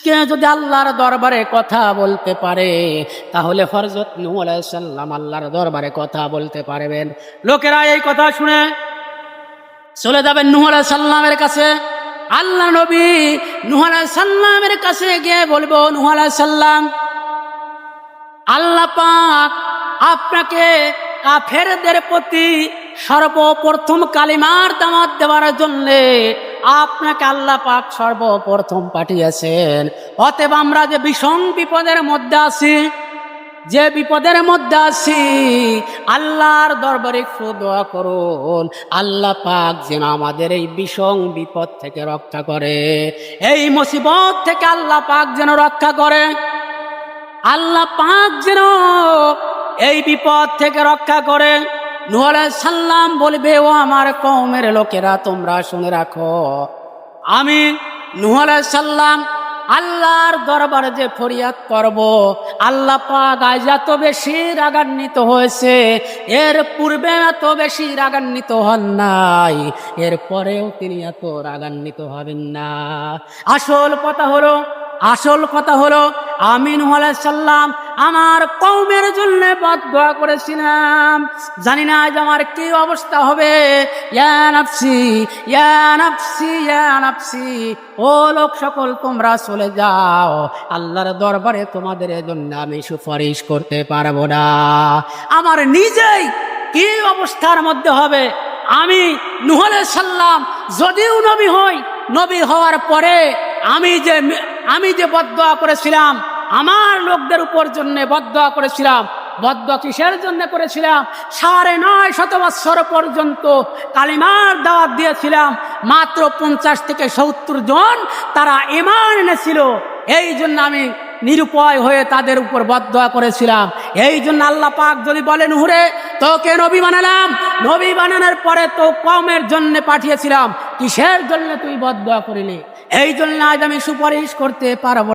আজকে যদি আল্লাহর দরবারে কথা বলতে পারে তাহলে হযরত নূহ আলাইহিস সালাম আল্লাহর দরবারে কথা বলতে পারবেন। লোকেরা এই কথা শুনে চলে যাবেন নূহ আলাইহিস সালামের কাছে। আল্লাহ নবী নূহ আলাইহিস সালামের কাছে গিয়ে বলবো, নূহ আলাইহিস সালাম, আল্লাহ পাক আপনাকে কাফেরদের প্রতি সর্বপ্রথম কালিমার দাওয়াত দেওয়ার জন্য আপনাকে আল্লাহ পাক সর্বপ্রথম পাঠিয়েছেন। অতএব আমরা যে বিষম বিপদের মধ্যে আছি, যে বিপদের মধ্যে আছি, আল্লাহর দরবারে একটু দোয়া করুন, আল্লাহ পাক যেন আমাদের এই বিষম বিপদ থেকে রক্ষা করে, এই মুসিবত থেকে আল্লাহ পাক যেন রক্ষা করে, আল্লাহ পাক যেন এই বিপদ থেকে রক্ষা করে। নূহ আলাইহিস সালাম বলবে, ও আমার কওমের লোকেরা, তোমরা শুনে রাখো, আমি নূহ আলাইহিস সালাম আল্লাহর দরবারে যে ফরিয়াদ করব, আল্লাহ পাক আজ এত বেশি রাগান্বিত হয়েছে, এর পূর্বে এত বেশি রাগান্বিত হন নাই, এর পরেও তিনি এত রাগান্বিত হবেন না। আসল কথা হলো আমি নূহ আলাইহিস সালাম আমার কওমের জন্য বদদোয়া করেছিলাম। জানি না আজ আমার কি অবস্থা হবে। ইয়া নাফসি ইয়া নাফসি ইয়া নাফসি, ও লোক সকল তোমরা চলে যাও, আল্লাহর দরবারে তোমাদের জন্য আমি সুপারিশ করতে পারবো না। আমার নিজেই কি অবস্থার মধ্যে হবে। আমি নূহ আলাইহিস সালাম যদিও নবী হই, নবী হওয়ার পরে আমি যে বদদোয়া করেছিলাম, আমার লোকদের উপর জন্য বদদোয়া করেছিলাম, বদদোয়া কিসের জন্য করেছিলাম? 9.5 বছর পর্যন্ত কালিমার দাওয়াত দিয়েছিলাম, মাত্র 50 থেকে 70 জন তারা ঈমান এনেছিল। এই জন্য আমি নিরুপায় হয়ে তাদের উপর বদদোয়া করেছিলাম। এই জন্য আল্লাহ পাক যদি বলেন, হুরে তোকে নবী বানালাম, নবী বানানোর পরে তো কওমের জন্য পাঠিয়েছিলাম, কিসের জন্য তুই বদদোয়া করিলি? এই জন্য আজ আমি সুপারিশ করতে পারবো।